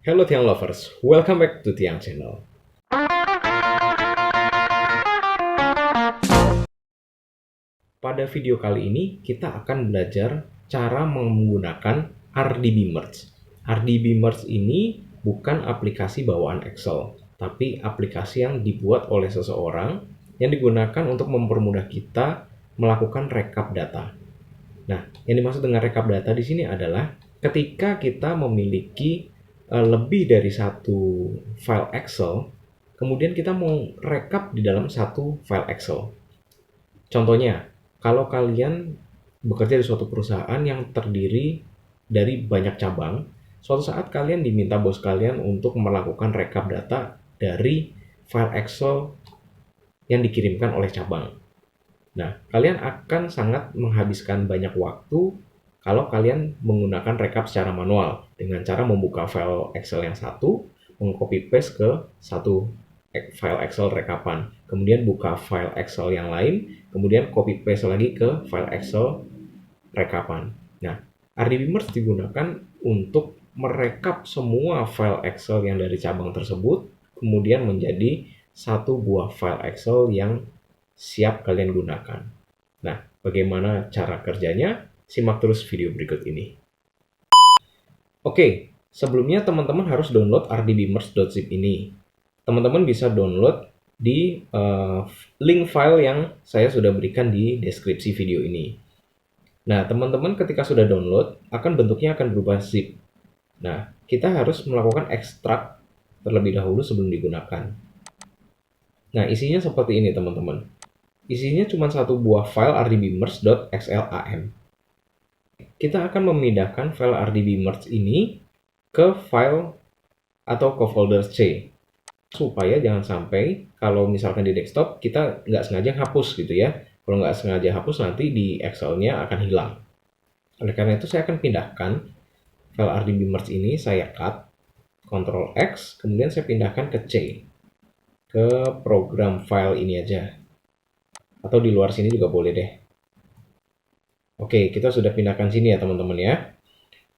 Hello Tiang Lovers, welcome back to Tiang Channel. Pada video kali ini kita akan belajar cara menggunakan RDB Merge. RDB Merge ini bukan aplikasi bawaan Excel, tapi aplikasi yang dibuat oleh seseorang yang digunakan untuk mempermudah kita melakukan rekap data. Nah, yang dimaksud dengan rekap data di sini adalah ketika kita memiliki lebih dari satu file Excel, kemudian kita mau rekap di dalam satu file Excel. Contohnya, kalau kalian bekerja di suatu perusahaan yang terdiri dari banyak cabang, suatu saat kalian diminta bos kalian untuk melakukan rekap data dari file Excel yang dikirimkan oleh cabang. Nah, kalian akan sangat menghabiskan banyak waktu kalau kalian menggunakan rekap secara manual dengan cara membuka file Excel yang satu, mengcopy paste ke satu file Excel rekapan, kemudian buka file Excel yang lain, kemudian copy paste lagi ke file Excel rekapan. Nah, RDB Merge digunakan untuk merekap semua file Excel yang dari cabang tersebut, kemudian menjadi satu buah file Excel yang siap kalian gunakan. Nah, bagaimana cara kerjanya? Simak terus video berikut ini. Oke, sebelumnya teman-teman harus download rdbmerge.zip ini. Teman-teman bisa download di link file yang saya sudah berikan di deskripsi video ini. Nah, teman-teman ketika sudah download, bentuknya akan berubah zip. Nah, kita harus melakukan ekstrak terlebih dahulu sebelum digunakan. Nah, isinya seperti ini teman-teman. Isinya cuma satu buah file rdbmerge.xlam. Kita akan memindahkan file rdbmerge ini ke file atau ke folder C. Supaya jangan sampai kalau misalkan di desktop kita nggak sengaja hapus gitu ya. Kalau nggak sengaja hapus nanti di Excel-nya akan hilang. Oleh karena itu saya akan pindahkan file rdbmerge ini, saya cut, Ctrl X, kemudian saya pindahkan ke C. Ke program file ini aja. Atau di luar sini juga boleh deh. Oke, kita sudah pindahkan sini ya teman-teman ya.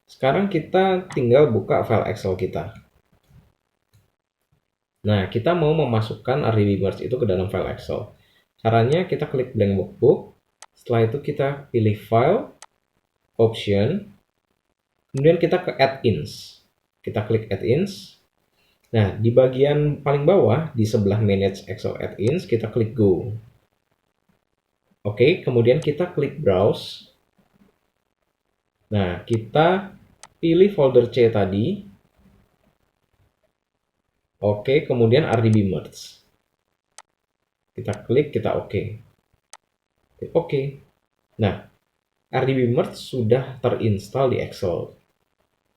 Sekarang kita tinggal buka file Excel kita. Nah, kita mau memasukkan RDB Merge itu ke dalam file Excel. Caranya kita klik blank workbook. Setelah itu kita pilih file, option, kemudian kita ke add-ins. Kita klik add-ins. Nah, di bagian paling bawah, di sebelah manage Excel add-ins, kita klik go. Oke, kemudian kita klik browse. Nah, kita pilih folder C tadi. Oke, kemudian RDB Merge. Kita klik, kita oke. Oke. Nah, RDB Merge sudah terinstall di Excel.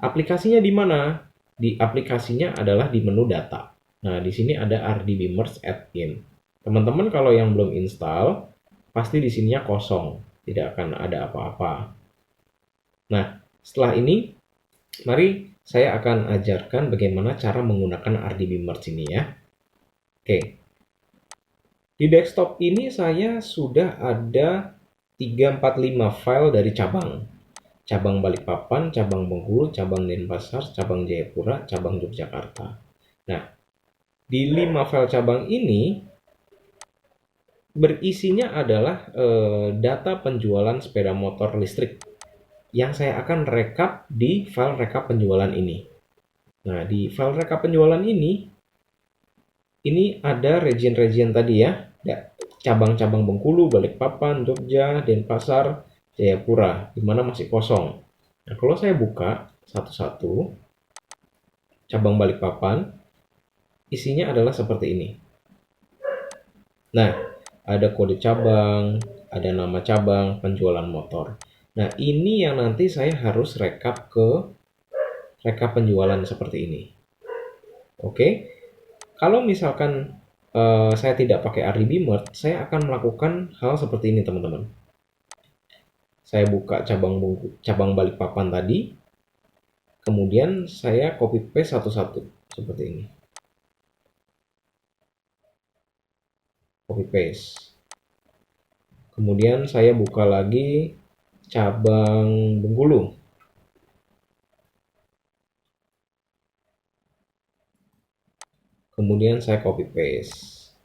Aplikasinya di mana? Di aplikasinya adalah di menu data. Nah, di sini ada RDB Merge Add-in. Teman-teman kalau yang belum install, pasti di sininya kosong. Tidak akan ada apa-apa. Nah, setelah ini, mari saya akan ajarkan bagaimana cara menggunakan RDB Merge ini ya. Oke. Di desktop ini saya sudah ada 345 file dari cabang. Cabang Balikpapan, cabang Bengkulu, cabang Denpasar, cabang Jayapura, cabang Yogyakarta. Nah, di 5 file cabang ini berisinya adalah data penjualan sepeda motor listrik yang saya akan rekap di file rekap penjualan ini. Nah, di file rekap penjualan ini ada region-region tadi ya. Cabang-cabang Bengkulu, Balikpapan, Jogja, Denpasar, Jayapura, di mana masih kosong. Nah, kalau saya buka satu-satu, cabang Balikpapan, isinya adalah seperti ini. Nah, ada kode cabang, ada nama cabang, penjualan motor. Nah, ini yang nanti saya harus rekap ke rekap penjualan seperti ini. Oke, kalau misalkan saya tidak pakai RDB Merge, saya akan melakukan hal seperti ini teman-teman. Saya buka cabang Balikpapan tadi, kemudian saya copy paste satu-satu seperti ini. Copy paste. Kemudian saya buka lagi cabang Bengkulu. kemudian saya copy paste.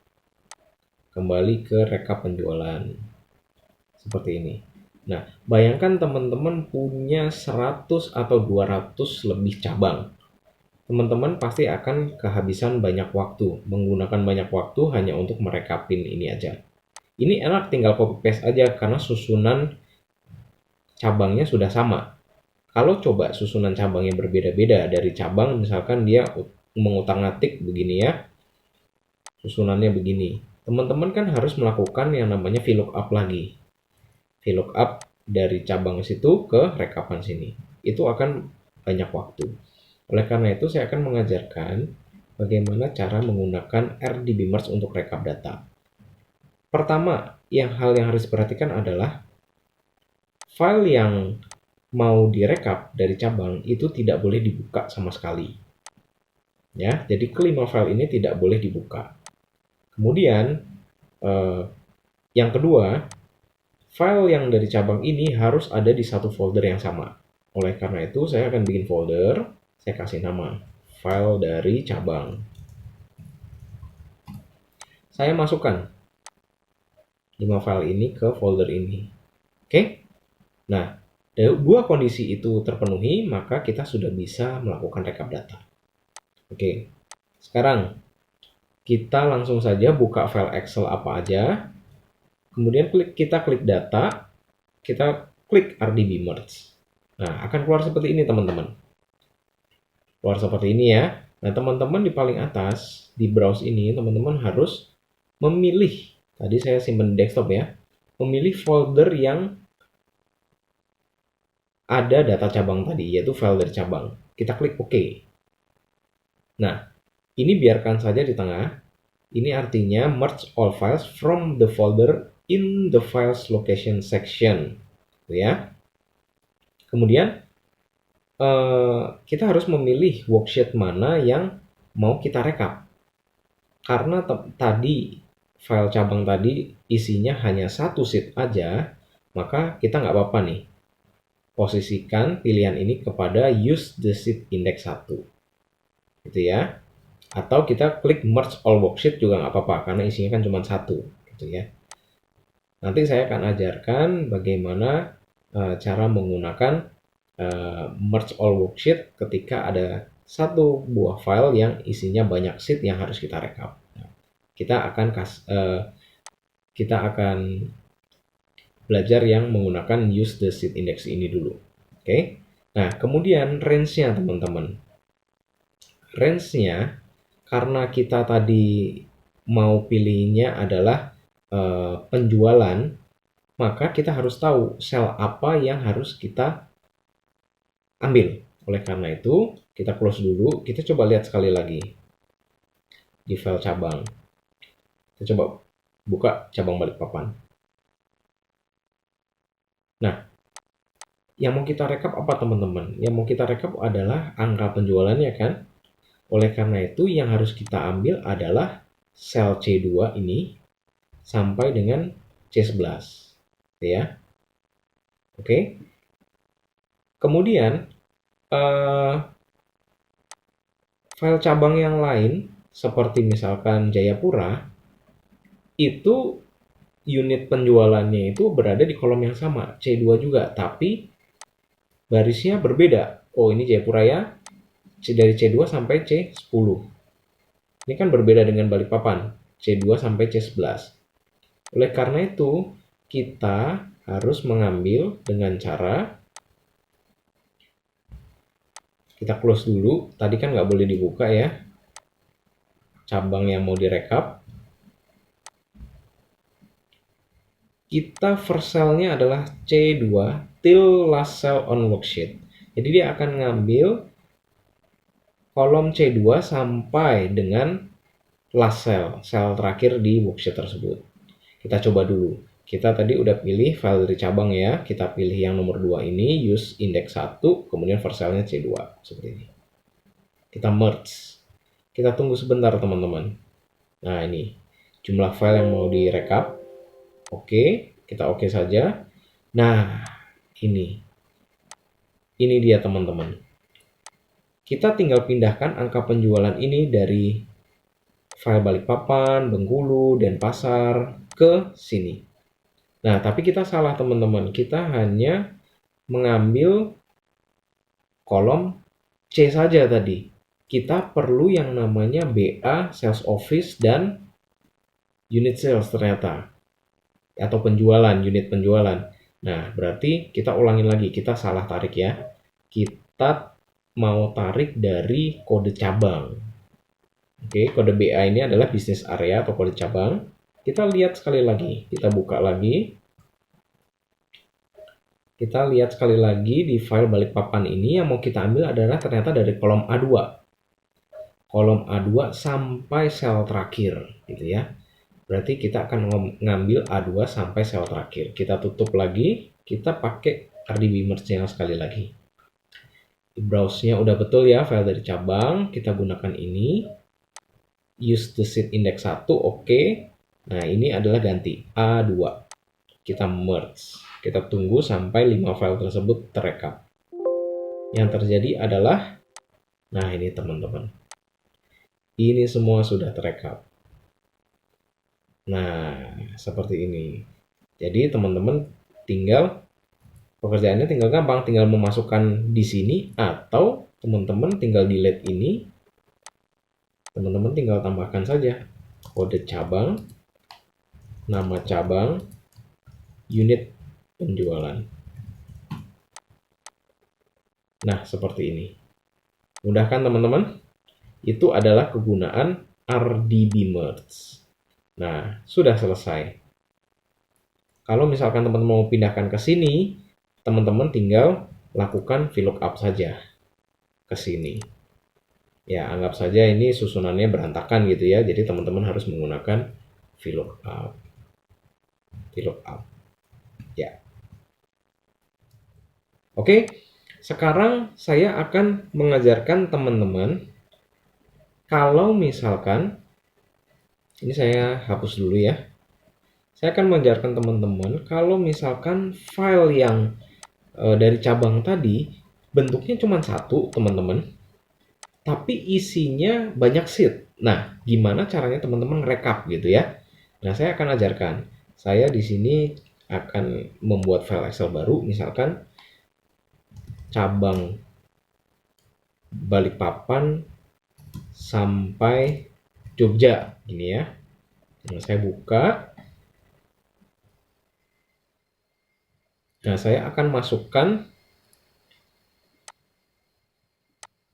Kembali ke rekap penjualan. Seperti ini. Nah, bayangkan teman-teman punya 100 atau 200 lebih cabang. Teman-teman pasti akan kehabisan banyak waktu, menggunakan banyak waktu hanya untuk merekapin ini aja. Ini enak tinggal copy paste aja karena susunan cabangnya sudah sama. Kalau coba susunan cabangnya berbeda-beda dari cabang, misalkan dia mengutak-atik begini ya, susunannya begini. Teman-teman kan harus melakukan yang namanya VLOOKUP lagi. VLOOKUP dari cabang situ ke rekapan sini. Itu akan banyak waktu. Oleh karena itu, saya akan mengajarkan bagaimana cara menggunakan RDB Merge untuk rekap data. Pertama, hal yang harus diperhatikan adalah file yang mau direkap dari cabang itu tidak boleh dibuka sama sekali. Ya, jadi kelima file ini tidak boleh dibuka. Kemudian, yang kedua, file yang dari cabang ini harus ada di satu folder yang sama. Oleh karena itu, saya akan bikin folder, saya kasih nama file dari cabang. Saya masukkan 5 file ini ke folder ini. Oke? Nah, dua kondisi itu terpenuhi, maka kita sudah bisa melakukan rekap data. Oke, sekarang kita langsung saja buka file Excel apa aja. Kemudian kita klik data, kita klik RDB Merge. Nah, akan keluar seperti ini teman-teman. Keluar seperti ini ya. Nah, teman-teman di paling atas, di browse ini, teman-teman harus memilih, tadi saya simpan di desktop ya, memilih folder yang ada data cabang tadi, yaitu file dari cabang. Kita klik OK. Nah, ini biarkan saja di tengah. Ini artinya merge all files from the folder in the files location section. Ya. Kemudian, kita harus memilih worksheet mana yang mau kita rekap. Karena tadi file cabang tadi isinya hanya satu sheet aja, maka kita nggak apa-apa nih. Posisikan pilihan ini kepada use the sheet index 1. Gitu ya. Atau kita klik merge all worksheet juga nggak apa-apa, karena isinya kan cuma satu. Gitu ya. Nanti saya akan ajarkan bagaimana cara menggunakan merge all worksheet ketika ada satu buah file yang isinya banyak sheet yang harus kita rekap. Nah, kita akan belajar yang menggunakan use the sheet index ini dulu. Oke. Nah, kemudian range-nya teman-teman. Range-nya karena kita tadi mau pilihnya adalah penjualan, maka kita harus tahu sel apa yang harus kita ambil. Oleh karena itu, kita close dulu. Kita coba lihat sekali lagi di file cabang. Kita coba buka cabang Balikpapan. Nah, yang mau kita rekap apa teman-teman? Yang mau kita rekap adalah angka penjualannya kan? Oleh karena itu, yang harus kita ambil adalah sel C2 ini sampai dengan C11. Ya. Oke. Kemudian, file cabang yang lain, seperti misalkan Jayapura, itu unit penjualannya itu berada di kolom yang sama, C2 juga, tapi barisnya berbeda. Oh, ini Jayapura ya, dari C2 sampai C10. Ini kan berbeda dengan Balikpapan, C2 sampai C11. Oleh karena itu, kita harus mengambil dengan cara kita close dulu. Tadi kan nggak boleh dibuka ya, cabang yang mau direkap. Kita first cell-nya adalah C2 till last cell on worksheet. Jadi dia akan ngambil kolom C2 sampai dengan last cell, sel terakhir di worksheet tersebut. Kita coba dulu. Kita tadi udah pilih file dari cabang ya. Kita pilih yang nomor 2 ini, use index 1, kemudian first cell-nya C2. Seperti ini. Kita merge. Kita tunggu sebentar teman-teman. Nah ini, jumlah file yang mau direkap. Oke, kita oke saja. Nah, ini dia teman-teman. Kita tinggal pindahkan angka penjualan ini dari file Balikpapan, Bengkulu, Denpasar ke sini. Nah, tapi kita salah teman-teman. Kita hanya mengambil kolom C saja tadi. Kita perlu yang namanya BA, Sales Office, dan Unit Sales ternyata. Atau penjualan, unit penjualan. Nah, berarti kita ulangin lagi. Kita salah tarik ya. Kita mau tarik dari kode cabang. Oke, kode BA ini adalah bisnis area atau kode cabang. Kita lihat sekali lagi. Kita buka lagi. Kita lihat sekali lagi di file Balikpapan ini yang mau kita ambil adalah ternyata dari kolom A2. Kolom A2 sampai sel terakhir gitu ya. Berarti kita akan ngambil A2 sampai sel terakhir. Kita tutup lagi, kita pakai RDB merge-nya sekali lagi. Di browse-nya udah betul ya file dari cabang, kita gunakan ini. Use the sheet index 1, oke. Nah, ini adalah ganti A2. Kita merge. Kita tunggu sampai 5 file tersebut terekap. Yang terjadi adalah, nah ini teman-teman. Ini semua sudah terekap. Nah, seperti ini. Jadi teman-teman pekerjaannya tinggal gampang, tinggal memasukkan di sini atau teman-teman tinggal delete ini. Teman-teman tinggal tambahkan saja kode cabang, nama cabang, unit penjualan. Nah, seperti ini. Mudah kan teman-teman? Itu adalah kegunaan RDB merge. Nah, sudah selesai. Kalau misalkan teman-teman mau pindahkan ke sini, teman-teman tinggal lakukan VLOOKUP saja ke sini. Ya, anggap saja ini susunannya berantakan gitu ya. Jadi teman-teman harus menggunakan VLOOKUP. VLOOKUP. Ya. Oke, sekarang saya akan mengajarkan teman-teman kalau misalkan ini saya hapus dulu ya. Saya akan mengajarkan teman-teman kalau misalkan file yang dari cabang tadi bentuknya cuma satu, teman-teman, tapi isinya banyak sheet. Nah, gimana caranya teman-teman rekap gitu ya? Nah, saya akan ajarkan. Saya di sini akan membuat file Excel baru, misalkan cabang Balikpapan sampai Jogja, gini ya. Nah, saya buka. Nah, saya akan masukkan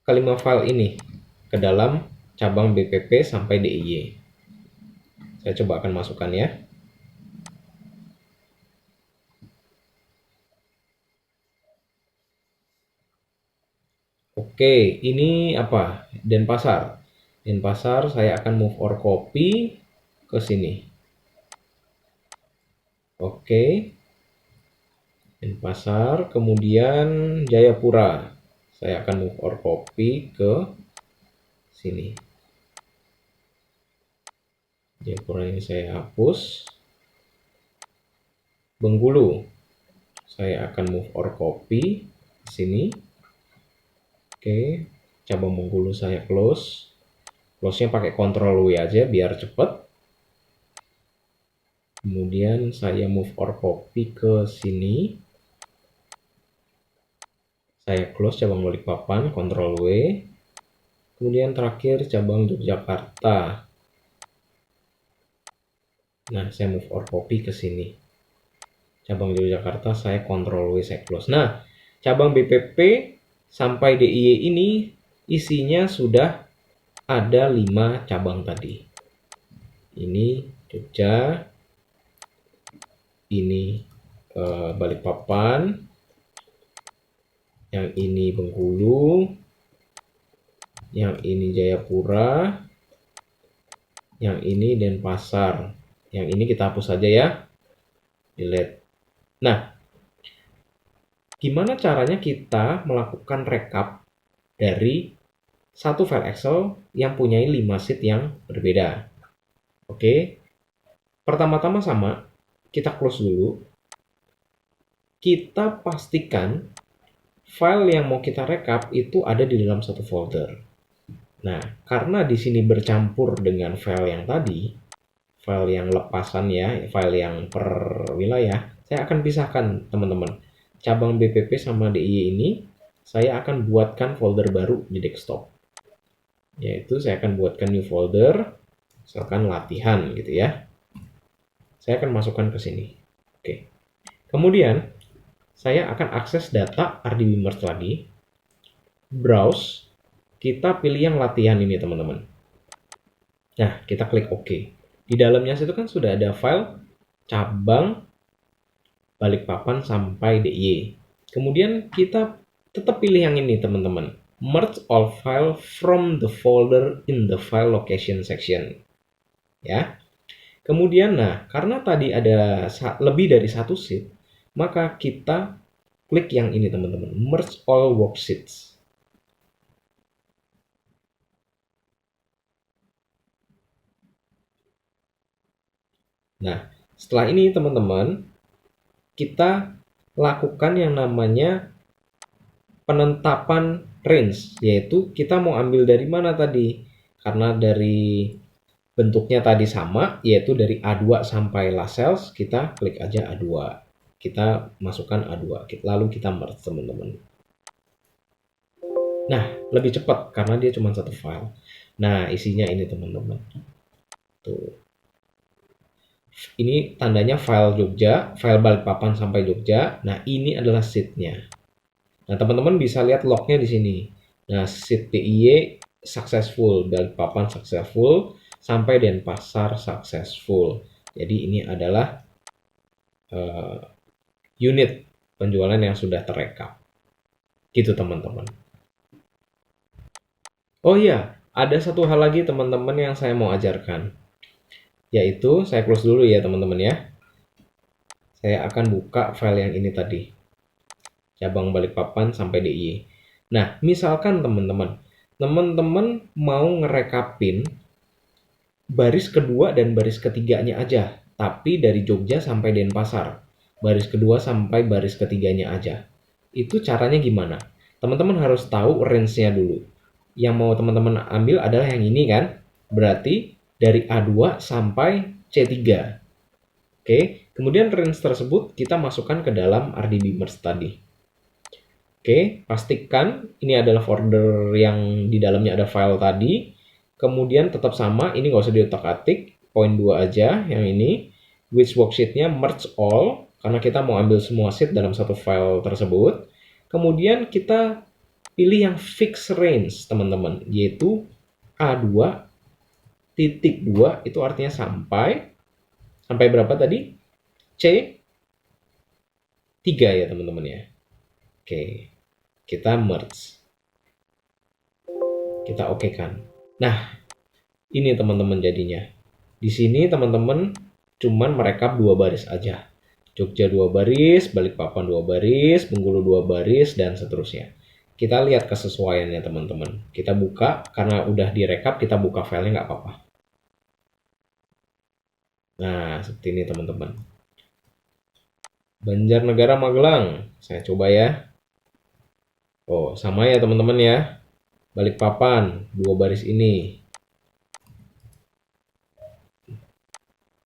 kelima file ini ke dalam cabang BPP sampai DIY. Saya coba akan masukkan ya. Oke, ini apa? Denpasar. Denpasar saya akan move or copy ke sini. Oke. Denpasar, kemudian Jayapura. Saya akan move or copy ke sini. Jayapura ini saya hapus. Bengkulu. Saya akan move or copy ke sini. Oke, cabang Bengkulu saya close. Close-nya pakai Ctrl W aja biar cepat. Kemudian saya move or copy ke sini. Saya close cabang Balikpapan, Ctrl W. Kemudian terakhir cabang Yogyakarta. Nah, saya move or copy ke sini. Cabang Yogyakarta saya Ctrl W, saya close. Nah, cabang BPP sampai DIY ini isinya sudah ada 5 cabang tadi. Ini Jogja, ini Balikpapan, yang ini Bengkulu, yang ini Jayapura, yang ini Denpasar. Yang ini kita hapus saja ya, delete. Nah, gimana caranya kita melakukan rekap dari satu file Excel yang punya 5 sheet yang berbeda? Oke, pertama-tama sama, kita close dulu. Kita pastikan file yang mau kita rekap itu ada di dalam satu folder. Nah, karena di sini bercampur dengan file yang tadi, file yang lepasan ya, file yang per wilayah, saya akan pisahkan teman-teman. Cabang BPP sama DIY ini, saya akan buatkan folder baru di desktop. Yaitu saya akan buatkan new folder, misalkan latihan gitu ya. Saya akan masukkan ke sini. Oke. Kemudian, saya akan akses data RDB merge lagi. Browse, kita pilih yang latihan ini teman-teman. Nah, kita klik OK. Di dalamnya situ kan sudah ada file cabang Balikpapan sampai DIY. Kemudian kita tetap pilih yang ini teman-teman. Merge all file from the folder in the file location section. Ya. Kemudian, nah, karena tadi ada lebih dari satu sheet, maka kita klik yang ini teman-teman. Merge all worksheets. Nah, setelah ini teman-teman, kita lakukan yang namanya penetapan range, yaitu kita mau ambil dari mana tadi. Karena dari bentuknya tadi sama, yaitu dari A2 sampai last cells, kita klik aja A2. Kita masukkan A2, lalu kita merge teman-teman. Nah, lebih cepat karena dia cuma satu file. Nah, isinya ini teman-teman. Tuh. Ini tandanya file Jogja, file Balikpapan sampai Jogja. Nah, ini adalah sheet-nya. Nah, teman-teman bisa lihat lognya di sini. Nah, sheet DIY successful, Balikpapan successful, sampai Denpasar successful. Jadi ini adalah unit penjualan yang sudah terekam. Gitu teman-teman. Oh iya, ada satu hal lagi teman-teman yang saya mau ajarkan. Yaitu, saya close dulu ya teman-teman ya. Saya akan buka file yang ini tadi. Cabang Balikpapan sampai DIY. Nah, misalkan teman-teman mau ngerekapin baris kedua dan baris ketiganya aja, tapi dari Jogja sampai Denpasar. Baris kedua sampai baris ketiganya aja. Itu caranya gimana? Teman-teman harus tahu range-nya dulu. Yang mau teman-teman ambil adalah yang ini kan? Berarti dari A2 sampai C3. Oke, kemudian range tersebut kita masukkan ke dalam RDB merge tadi. Oke, pastikan ini adalah folder yang di dalamnya ada file tadi. Kemudian tetap sama, ini nggak usah diotak-atik. Poin 2 aja, yang ini. Which worksheet-nya merge all, karena kita mau ambil semua sheet dalam satu file tersebut. Kemudian kita pilih yang fixed range, teman-teman. Yaitu A2 titik 2, itu artinya sampai berapa tadi? C3 ya teman-teman ya. Oke. Kita merge. Kita oke kan. Nah, ini teman-teman jadinya. Di sini teman-teman cuman merekap 2 baris aja. Jogja 2 baris, Balikpapan 2 baris, Bengkulu 2 baris, dan seterusnya. Kita lihat kesesuaiannya teman-teman. Kita buka, karena udah direkap, kita buka filenya nggak apa-apa. Nah, seperti ini teman-teman. Banjarnegara Magelang. Saya coba ya. Oh, sama ya teman-teman ya. Balikpapan, 2 baris ini.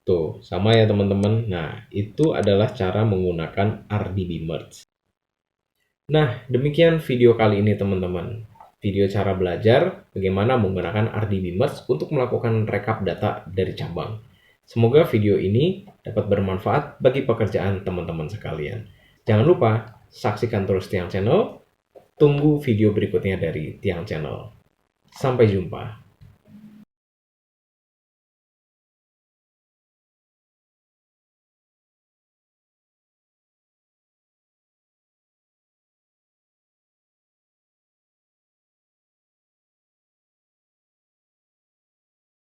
Tuh, sama ya teman-teman. Nah, itu adalah cara menggunakan RDB merge. Nah, demikian video kali ini teman-teman. Video cara belajar bagaimana menggunakan RDB merge untuk melakukan rekap data dari cabang. Semoga video ini dapat bermanfaat bagi pekerjaan teman-teman sekalian. Jangan lupa saksikan terus Tiang Channel. Tunggu video berikutnya dari Tiang Channel. Sampai jumpa.